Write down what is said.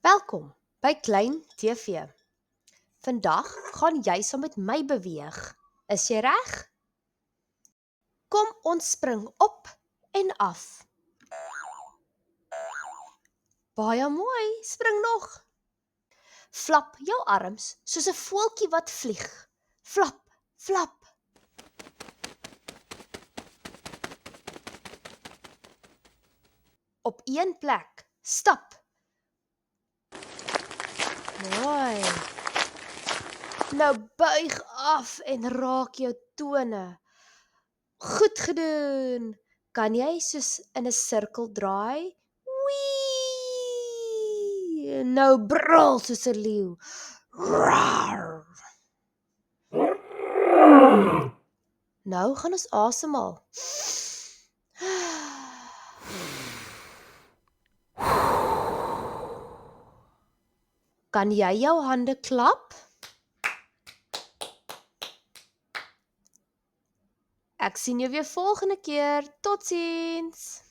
Welkom by Klein TV. Vandag gaan jy saam met my beweeg. Is jy reg? Kom ons spring op en af. Baie mooi, spring nog. Flap jou arms soos 'n voeltjie wat vlieg. Flap, flap. Op een plek, stap. Mooi. Nou buig af en raak jou tone. Goed gedoen. Kan jy soos in 'n sirkel draai? Wee! Nou brul soos 'n leeu. Rawr. Nou gaan ons asemhaal. Kan jy jou hande klap? Ek sien jou weer volgende keer. Totsiens.